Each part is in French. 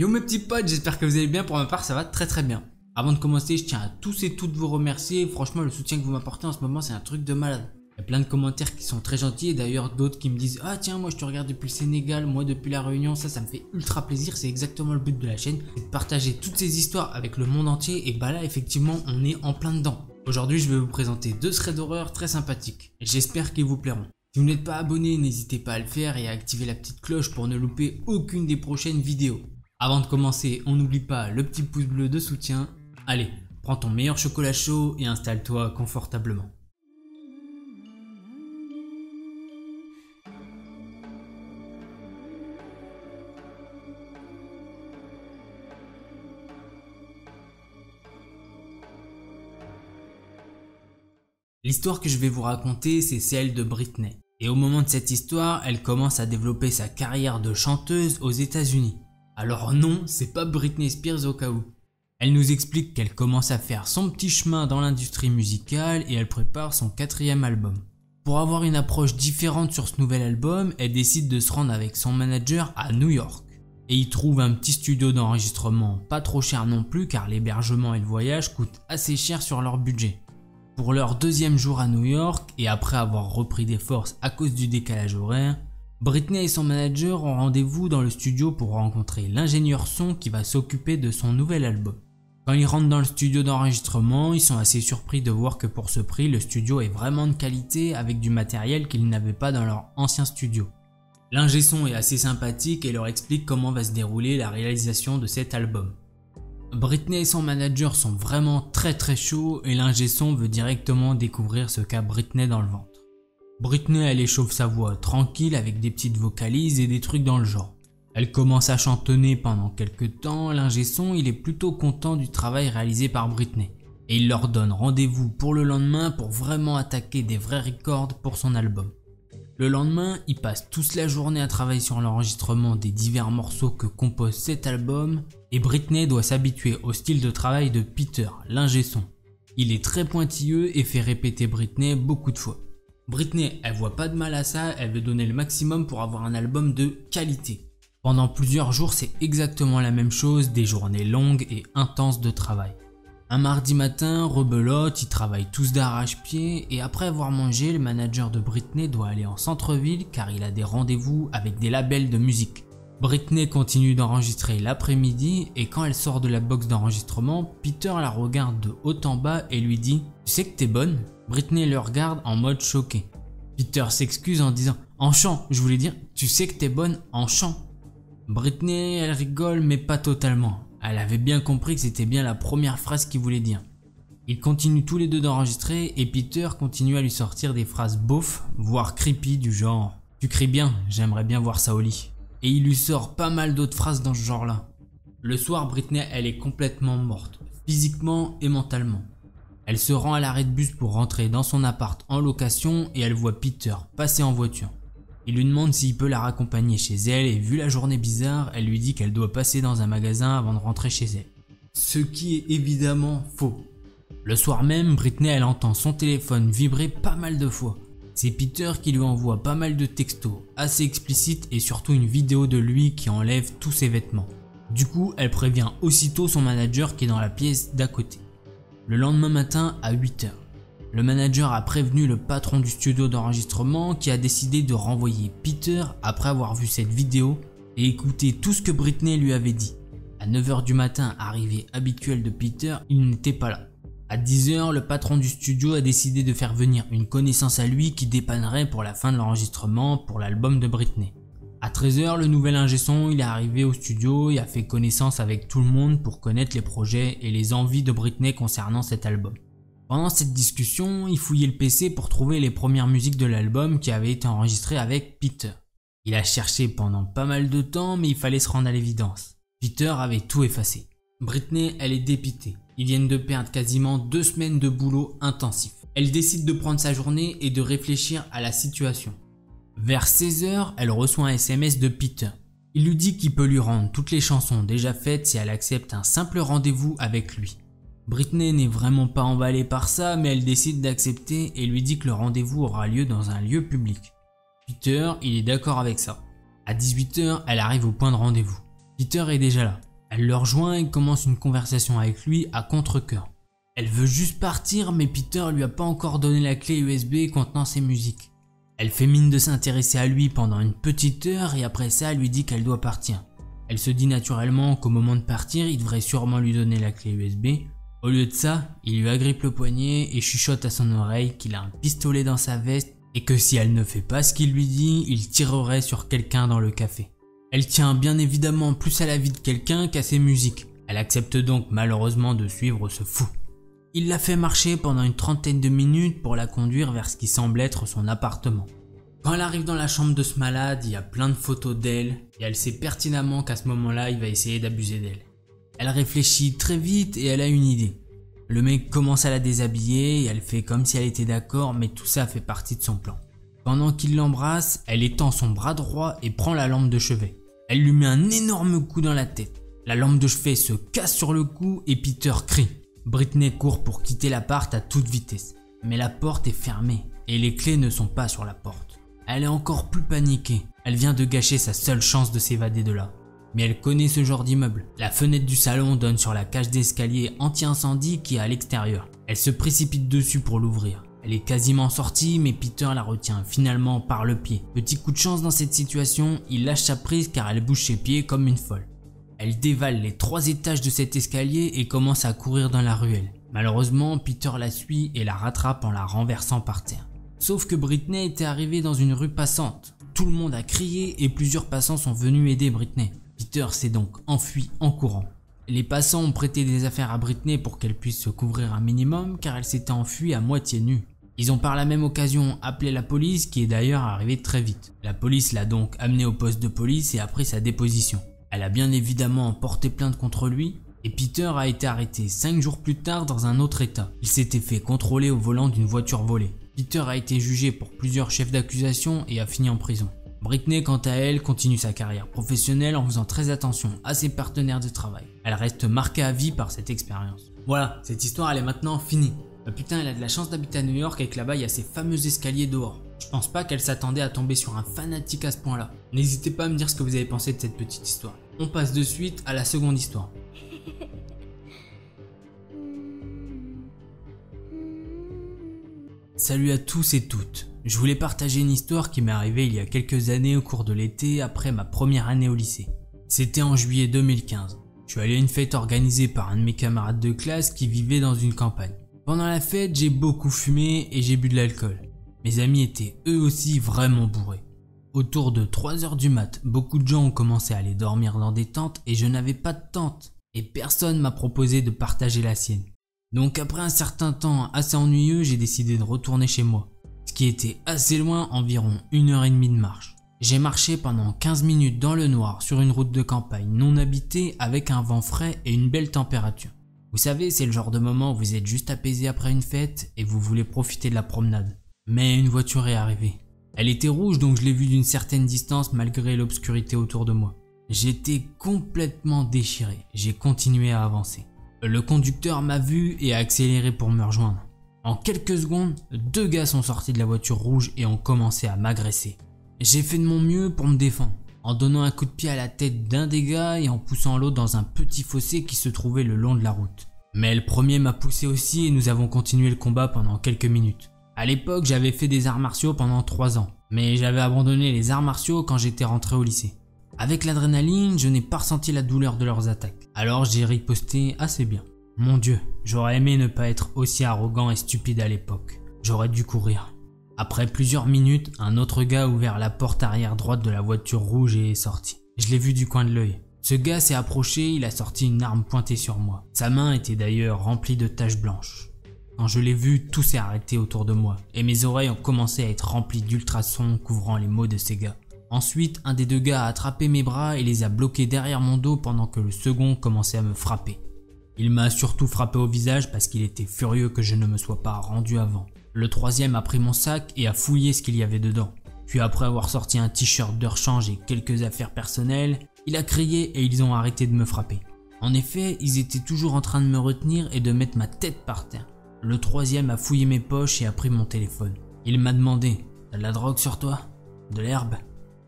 Yo mes petits potes, j'espère que vous allez bien. Pour ma part ça va très bien. Avant de commencer, je tiens à tous et toutes vous remercier. Franchement, le soutien que vous m'apportez en ce moment, c'est un truc de malade. Il y a plein de commentaires qui sont très gentils et d'ailleurs d'autres qui me disent « Ah tiens, moi je te regarde depuis le Sénégal, moi depuis la Réunion ». Ça me fait ultra plaisir, c'est exactement le but de la chaîne, c'est de partager toutes ces histoires avec le monde entier. Et bah là effectivement on est en plein dedans. Aujourd'hui je vais vous présenter deux threads d'horreur très sympathiques. J'espère qu'ils vous plairont. Si vous n'êtes pas abonné, n'hésitez pas à le faire et à activer la petite cloche pour ne louper aucune des prochaines vidéos. Avant de commencer, on n'oublie pas le petit pouce bleu de soutien. Allez, prends ton meilleur chocolat chaud et installe-toi confortablement. L'histoire que je vais vous raconter, c'est celle de Britney. Et au moment de cette histoire, elle commence à développer sa carrière de chanteuse aux États-Unis. Alors non, c'est pas Britney Spears au cas où. Elle nous explique qu'elle commence à faire son petit chemin dans l'industrie musicale et elle prépare son 4e album. Pour avoir une approche différente sur ce nouvel album, elle décide de se rendre avec son manager à New York. Et il trouve un petit studio d'enregistrement pas trop cher non plus car l'hébergement et le voyage coûtent assez cher sur leur budget. Pour leur 2e jour à New York et après avoir repris des forces à cause du décalage horaire, Britney et son manager ont rendez-vous dans le studio pour rencontrer l'ingénieur son qui va s'occuper de son nouvel album. Quand ils rentrent dans le studio d'enregistrement, ils sont assez surpris de voir que pour ce prix, le studio est vraiment de qualité avec du matériel qu'ils n'avaient pas dans leur ancien studio. L'ingé son est assez sympathique et leur explique comment va se dérouler la réalisation de cet album. Britney et son manager sont vraiment très chauds et l'ingé son veut directement découvrir ce qu'a Britney dans le ventre. Britney elle échauffe sa voix tranquille avec des petites vocalises et des trucs dans le genre. Elle commence à chantonner pendant quelques temps, l'ingé son il est plutôt content du travail réalisé par Britney. Et il leur donne rendez-vous pour le lendemain pour vraiment attaquer des vrais records pour son album. Le lendemain, ils passent toute la journée à travailler sur l'enregistrement des divers morceaux que compose cet album et Britney doit s'habituer au style de travail de Peter, l'ingé son. Il est très pointilleux et fait répéter Britney beaucoup de fois. Britney, elle voit pas de mal à ça, elle veut donner le maximum pour avoir un album de qualité. Pendant plusieurs jours, c'est exactement la même chose, des journées longues et intenses de travail. Un mardi matin, rebelote, ils travaillent tous d'arrache-pied et après avoir mangé, le manager de Britney doit aller en centre-ville car il a des rendez-vous avec des labels de musique. Britney continue d'enregistrer l'après-midi et quand elle sort de la box d'enregistrement, Peter la regarde de haut en bas et lui dit « Tu sais que t'es bonne ?» Britney le regarde en mode choqué. Peter s'excuse en disant « En chant, je voulais dire, tu sais que t'es bonne en chant ?» Britney, elle rigole mais pas totalement. Elle avait bien compris que c'était bien la première phrase qu'il voulait dire. Ils continuent tous les deux d'enregistrer et Peter continue à lui sortir des phrases beaufs, voire creepy du genre « Tu cries bien, j'aimerais bien voir ça au lit ». Et il lui sort pas mal d'autres phrases dans ce genre là. Le soir, Britney elle est complètement morte, physiquement et mentalement. Elle se rend à l'arrêt de bus pour rentrer dans son appart en location et elle voit Peter passer en voiture. Il lui demande s'il peut la raccompagner chez elle et vu la journée bizarre, elle lui dit qu'elle doit passer dans un magasin avant de rentrer chez elle. Ce qui est évidemment faux. Le soir même, Britney elle entend son téléphone vibrer pas mal de fois. C'est Peter qui lui envoie pas mal de textos, assez explicites et surtout une vidéo de lui qui enlève tous ses vêtements. Du coup, elle prévient aussitôt son manager qui est dans la pièce d'à côté. Le lendemain matin à 8 h, le manager a prévenu le patron du studio d'enregistrement qui a décidé de renvoyer Peter après avoir vu cette vidéo et écouter tout ce que Britney lui avait dit. À 9 h du matin, arrivée habituelle de Peter, il n'était pas là. À 10 h, le patron du studio a décidé de faire venir une connaissance à lui qui dépannerait pour la fin de l'enregistrement pour l'album de Britney. À 13 h, le nouvel ingé son il est arrivé au studio et a fait connaissance avec tout le monde pour connaître les projets et les envies de Britney concernant cet album. Pendant cette discussion, il fouillait le PC pour trouver les premières musiques de l'album qui avaient été enregistrées avec Peter. Il a cherché pendant pas mal de temps mais il fallait se rendre à l'évidence. Peter avait tout effacé. Britney elle est dépitée. Ils viennent de perdre quasiment 2 semaines de boulot intensif. Elle décide de prendre sa journée et de réfléchir à la situation. Vers 16 h, elle reçoit un SMS de Peter. Il lui dit qu'il peut lui rendre toutes les chansons déjà faites si elle accepte un simple rendez-vous avec lui. Britney n'est vraiment pas emballée par ça mais elle décide d'accepter et lui dit que le rendez-vous aura lieu dans un lieu public. Peter, il est d'accord avec ça. À 18 h, elle arrive au point de rendez-vous. Peter est déjà là. Elle le rejoint et commence une conversation avec lui à contre-cœur. Elle veut juste partir mais Peter lui a pas encore donné la clé USB contenant ses musiques. Elle fait mine de s'intéresser à lui pendant une petite heure et après ça elle lui dit qu'elle doit partir. Elle se dit naturellement qu'au moment de partir il devrait sûrement lui donner la clé USB. Au lieu de ça, il lui agrippe le poignet et chuchote à son oreille qu'il a un pistolet dans sa veste et que si elle ne fait pas ce qu'il lui dit, il tirerait sur quelqu'un dans le café. Elle tient bien évidemment plus à la vie de quelqu'un qu'à ses musiques. Elle accepte donc malheureusement de suivre ce fou. Il la fait marcher pendant une trentaine de minutes pour la conduire vers ce qui semble être son appartement. Quand elle arrive dans la chambre de ce malade, il y a plein de photos d'elle et elle sait pertinemment qu'à ce moment-là, il va essayer d'abuser d'elle. Elle réfléchit très vite et elle a une idée. Le mec commence à la déshabiller et elle fait comme si elle était d'accord mais tout ça fait partie de son plan. Pendant qu'il l'embrasse, elle étend son bras droit et prend la lampe de chevet. Elle lui met un énorme coup dans la tête. La lampe de chevet se casse sur le cou et Peter crie. Britney court pour quitter l'appart à toute vitesse. Mais la porte est fermée et les clés ne sont pas sur la porte. Elle est encore plus paniquée. Elle vient de gâcher sa seule chance de s'évader de là. Mais elle connaît ce genre d'immeuble. La fenêtre du salon donne sur la cage d'escalier anti-incendie qui est à l'extérieur. Elle se précipite dessus pour l'ouvrir. Elle est quasiment sortie mais Peter la retient finalement par le pied. Petit coup de chance dans cette situation, il lâche sa prise car elle bouge ses pieds comme une folle. Elle dévale les 3 étages de cet escalier et commence à courir dans la ruelle. Malheureusement, Peter la suit et la rattrape en la renversant par terre. Sauf que Britney était arrivée dans une rue passante. Tout le monde a crié et plusieurs passants sont venus aider Britney. Peter s'est donc enfui en courant. Les passants ont prêté des affaires à Britney pour qu'elle puisse se couvrir un minimum car elle s'était enfuie à moitié nue. Ils ont par la même occasion appelé la police qui est d'ailleurs arrivée très vite. La police l'a donc amenée au poste de police et a pris sa déposition. Elle a bien évidemment porté plainte contre lui et Peter a été arrêté 5 jours plus tard dans un autre état. Il s'était fait contrôler au volant d'une voiture volée. Peter a été jugé pour plusieurs chefs d'accusation et a fini en prison. Britney, quant à elle, continue sa carrière professionnelle en faisant très attention à ses partenaires de travail. Elle reste marquée à vie par cette expérience. Voilà, cette histoire elle est maintenant finie. Putain, elle a de la chance d'habiter à New York et que là-bas il y a ces fameux escaliers dehors. Je pense pas qu'elle s'attendait à tomber sur un fanatique à ce point-là. N'hésitez pas à me dire ce que vous avez pensé de cette petite histoire. On passe de suite à la seconde histoire. Salut à tous et toutes. Je voulais partager une histoire qui m'est arrivée il y a quelques années au cours de l'été après ma première année au lycée. C'était en juillet 2015. Je suis allé à une fête organisée par un de mes camarades de classe qui vivait dans une campagne. Pendant la fête, j'ai beaucoup fumé et j'ai bu de l'alcool. Mes amis étaient eux aussi vraiment bourrés. Autour de 3h du mat, beaucoup de gens ont commencé à aller dormir dans des tentes et je n'avais pas de tente. Et personne m'a proposé de partager la sienne. Donc après un certain temps assez ennuyeux, j'ai décidé de retourner chez moi. Ce qui était assez loin, environ 1h30 de marche. J'ai marché pendant 15 minutes dans le noir sur une route de campagne non habitée avec un vent frais et une belle température. Vous savez, c'est le genre de moment où vous êtes juste apaisé après une fête et vous voulez profiter de la promenade. Mais une voiture est arrivée. Elle était rouge donc je l'ai vue d'une certaine distance malgré l'obscurité autour de moi. J'étais complètement déchiré, j'ai continué à avancer. Le conducteur m'a vu et a accéléré pour me rejoindre. En quelques secondes, 2 gars sont sortis de la voiture rouge et ont commencé à m'agresser. J'ai fait de mon mieux pour me défendre, en donnant un coup de pied à la tête d'un des gars et en poussant l'autre dans un petit fossé qui se trouvait le long de la route. Mais le premier m'a poussé aussi et nous avons continué le combat pendant quelques minutes. À l'époque, j'avais fait des arts martiaux pendant 3 ans, mais j'avais abandonné les arts martiaux quand j'étais rentré au lycée. Avec l'adrénaline, je n'ai pas ressenti la douleur de leurs attaques, alors j'ai riposté assez bien. Mon Dieu, j'aurais aimé ne pas être aussi arrogant et stupide à l'époque. J'aurais dû courir. Après plusieurs minutes, un autre gars a ouvert la porte arrière droite de la voiture rouge et est sorti. Je l'ai vu du coin de l'œil. Ce gars s'est approché, il a sorti une arme pointée sur moi. Sa main était d'ailleurs remplie de taches blanches. Quand je l'ai vu, tout s'est arrêté autour de moi et mes oreilles ont commencé à être remplies d'ultrasons couvrant les mots de ces gars. Ensuite, un des 2 gars a attrapé mes bras et les a bloqués derrière mon dos pendant que le second commençait à me frapper. Il m'a surtout frappé au visage parce qu'il était furieux que je ne me sois pas rendu avant. Le troisième a pris mon sac et a fouillé ce qu'il y avait dedans. Puis après avoir sorti un t-shirt de rechange et quelques affaires personnelles, il a crié et ils ont arrêté de me frapper. En effet, ils étaient toujours en train de me retenir et de mettre ma tête par terre. Le troisième a fouillé mes poches et a pris mon téléphone. Il m'a demandé « T'as de la drogue sur toi? De l'herbe?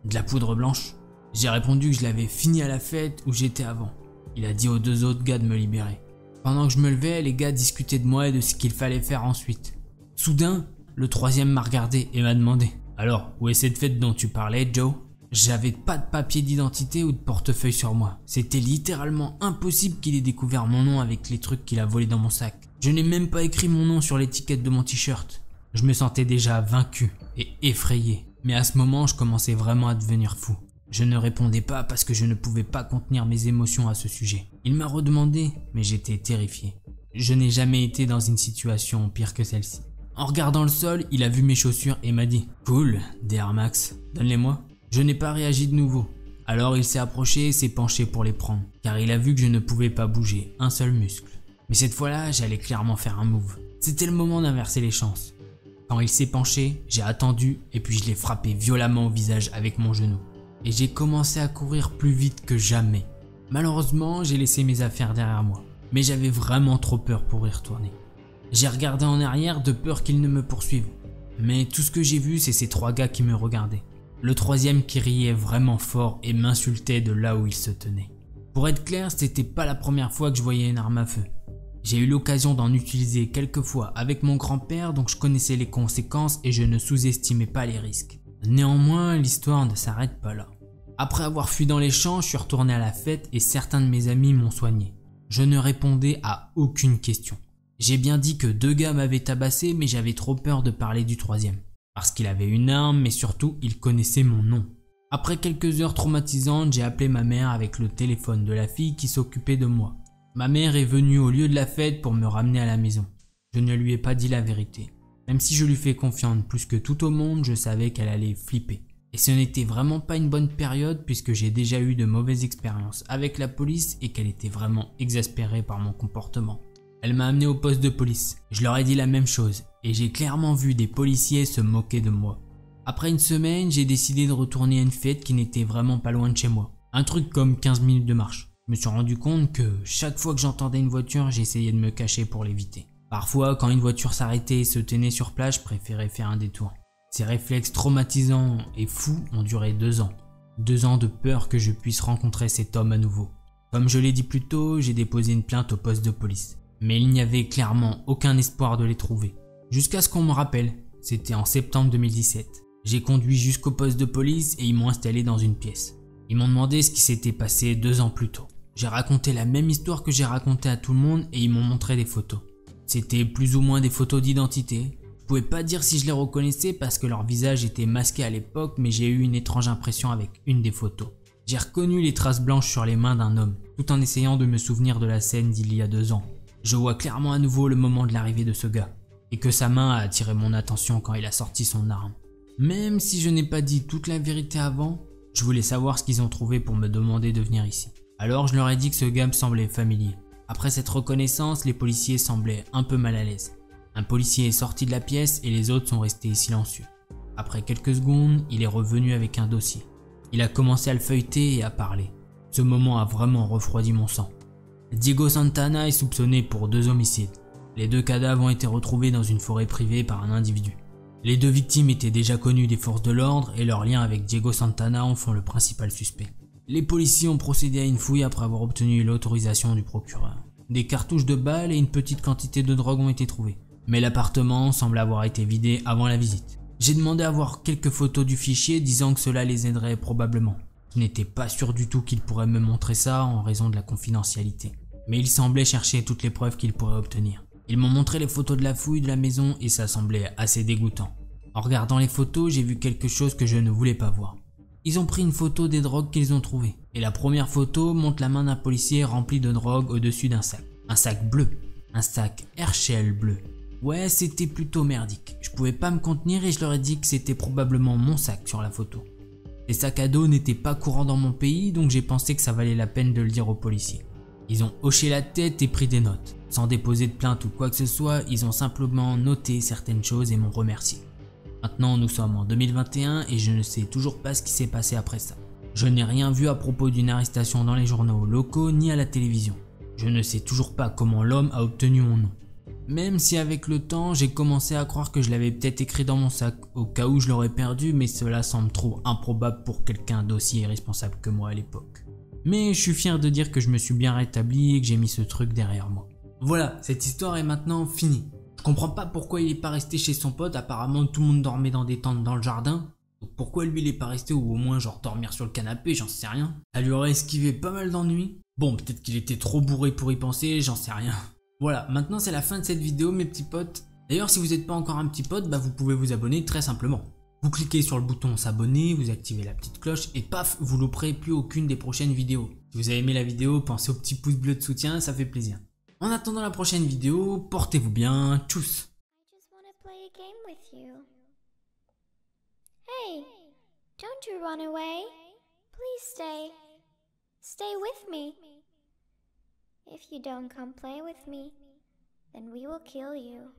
De la poudre blanche ?» J'ai répondu que je l'avais fini à la fête où j'étais avant. Il a dit aux 2 autres gars de me libérer. Pendant que je me levais, les gars discutaient de moi et de ce qu'il fallait faire ensuite. Soudain, le 3e m'a regardé et m'a demandé « Alors, où est cette fête dont tu parlais, Joe ?» J'avais pas de papier d'identité ou de portefeuille sur moi. C'était littéralement impossible qu'il ait découvert mon nom avec les trucs qu'il a volés dans mon sac. Je n'ai même pas écrit mon nom sur l'étiquette de mon t-shirt. Je me sentais déjà vaincu et effrayé. Mais à ce moment, je commençais vraiment à devenir fou. Je ne répondais pas parce que je ne pouvais pas contenir mes émotions à ce sujet. Il m'a redemandé, mais j'étais terrifié. Je n'ai jamais été dans une situation pire que celle-ci. En regardant le sol, il a vu mes chaussures et m'a dit « Cool, des Air Max, donne-les-moi ». Je n'ai pas réagi de nouveau. Alors il s'est approché et s'est penché pour les prendre, car il a vu que je ne pouvais pas bouger un seul muscle. Mais cette fois-là, j'allais clairement faire un move. C'était le moment d'inverser les chances. Quand il s'est penché, j'ai attendu et puis je l'ai frappé violemment au visage avec mon genou. Et j'ai commencé à courir plus vite que jamais. Malheureusement, j'ai laissé mes affaires derrière moi, mais j'avais vraiment trop peur pour y retourner. J'ai regardé en arrière de peur qu'ils ne me poursuivent, mais tout ce que j'ai vu, c'est ces 3 gars qui me regardaient. Le 3e qui riait vraiment fort et m'insultait de là où il se tenait. Pour être clair, c'était pas la première fois que je voyais une arme à feu. J'ai eu l'occasion d'en utiliser quelques fois avec mon grand-père, donc je connaissais les conséquences et je ne sous-estimais pas les risques. Néanmoins, l'histoire ne s'arrête pas là. Après avoir fui dans les champs, je suis retourné à la fête et certains de mes amis m'ont soigné. Je ne répondais à aucune question. J'ai bien dit que 2 gars m'avaient tabassé, mais j'avais trop peur de parler du 3e. Parce qu'il avait une arme, mais surtout, il connaissait mon nom. Après quelques heures traumatisantes, j'ai appelé ma mère avec le téléphone de la fille qui s'occupait de moi. Ma mère est venue au lieu de la fête pour me ramener à la maison. Je ne lui ai pas dit la vérité. Même si je lui fais confiance plus que tout au monde, je savais qu'elle allait flipper. Et ce n'était vraiment pas une bonne période puisque j'ai déjà eu de mauvaises expériences avec la police et qu'elle était vraiment exaspérée par mon comportement. Elle m'a amené au poste de police. Je leur ai dit la même chose et j'ai clairement vu des policiers se moquer de moi. Après une semaine, j'ai décidé de retourner à une fête qui n'était vraiment pas loin de chez moi. Un truc comme 15 minutes de marche. Je me suis rendu compte que chaque fois que j'entendais une voiture, j'essayais de me cacher pour l'éviter. Parfois, quand une voiture s'arrêtait et se tenait sur place, je préférais faire un détour. Ces réflexes traumatisants et fous ont duré 2 ans. 2 ans de peur que je puisse rencontrer cet homme à nouveau. Comme je l'ai dit plus tôt, j'ai déposé une plainte au poste de police. Mais il n'y avait clairement aucun espoir de les trouver. Jusqu'à ce qu'on me rappelle, c'était en septembre 2017. J'ai conduit jusqu'au poste de police et ils m'ont installé dans une pièce. Ils m'ont demandé ce qui s'était passé 2 ans plus tôt. J'ai raconté la même histoire que j'ai racontée à tout le monde et ils m'ont montré des photos. C'était plus ou moins des photos d'identité. Je pouvais pas dire si je les reconnaissais parce que leur visage était masqué à l'époque, mais j'ai eu une étrange impression avec une des photos. J'ai reconnu les traces blanches sur les mains d'un homme, tout en essayant de me souvenir de la scène d'il y a 2 ans. Je vois clairement à nouveau le moment de l'arrivée de ce gars, et que sa main a attiré mon attention quand il a sorti son arme. Même si je n'ai pas dit toute la vérité avant, je voulais savoir ce qu'ils ont trouvé pour me demander de venir ici. Alors je leur ai dit que ce gars me semblait familier. Après cette reconnaissance, les policiers semblaient un peu mal à l'aise. Un policier est sorti de la pièce et les autres sont restés silencieux. Après quelques secondes, il est revenu avec un dossier. Il a commencé à le feuilleter et à parler. Ce moment a vraiment refroidi mon sang. Diego Santana est soupçonné pour 2 homicides. Les 2 cadavres ont été retrouvés dans une forêt privée par un individu. Les 2 victimes étaient déjà connues des forces de l'ordre et leurs liens avec Diego Santana en font le principal suspect. Les policiers ont procédé à une fouille après avoir obtenu l'autorisation du procureur. Des cartouches de balles et une petite quantité de drogue ont été trouvées. Mais l'appartement semble avoir été vidé avant la visite. J'ai demandé à voir quelques photos du fichier disant que cela les aiderait probablement. Je n'étais pas sûr du tout qu'ils pourraient me montrer ça en raison de la confidentialité. Mais ils semblaient chercher toutes les preuves qu'ils pourraient obtenir. Ils m'ont montré les photos de la fouille de la maison et ça semblait assez dégoûtant. En regardant les photos, j'ai vu quelque chose que je ne voulais pas voir. Ils ont pris une photo des drogues qu'ils ont trouvées. Et la première photo montre la main d'un policier remplie de drogue au-dessus d'un sac. Un sac bleu. Un sac Herschel bleu. Ouais, c'était plutôt merdique. Je pouvais pas me contenir et je leur ai dit que c'était probablement mon sac sur la photo. Les sacs à dos n'étaient pas courants dans mon pays, donc j'ai pensé que ça valait la peine de le dire aux policiers. Ils ont hoché la tête et pris des notes. Sans déposer de plainte ou quoi que ce soit, ils ont simplement noté certaines choses et m'ont remercié. Maintenant, nous sommes en 2021 et je ne sais toujours pas ce qui s'est passé après ça. Je n'ai rien vu à propos d'une arrestation dans les journaux locaux ni à la télévision. Je ne sais toujours pas comment l'homme a obtenu mon nom. Même si avec le temps, j'ai commencé à croire que je l'avais peut-être écrit dans mon sac, au cas où je l'aurais perdu, mais cela semble trop improbable pour quelqu'un d'aussi irresponsable que moi à l'époque. Mais je suis fier de dire que je me suis bien rétabli et que j'ai mis ce truc derrière moi. Voilà, cette histoire est maintenant finie. Je comprends pas pourquoi il est pas resté chez son pote, apparemment tout le monde dormait dans des tentes dans le jardin. Donc pourquoi lui il est pas resté, ou au moins genre dormir sur le canapé, j'en sais rien. Ça lui aurait esquivé pas mal d'ennuis. Bon, peut-être qu'il était trop bourré pour y penser, j'en sais rien. Voilà, maintenant c'est la fin de cette vidéo mes petits potes. D'ailleurs si vous n'êtes pas encore un petit pote, bah vous pouvez vous abonner très simplement. Vous cliquez sur le bouton s'abonner, vous activez la petite cloche et paf, vous louperez plus aucune des prochaines vidéos. Si vous avez aimé la vidéo, pensez au petit pouce bleu de soutien, ça fait plaisir. En attendant la prochaine vidéo, portez-vous bien, tchuss. Hey, don't you run away. Please stay. Stay with me. If you don't come play with me, then we will kill you.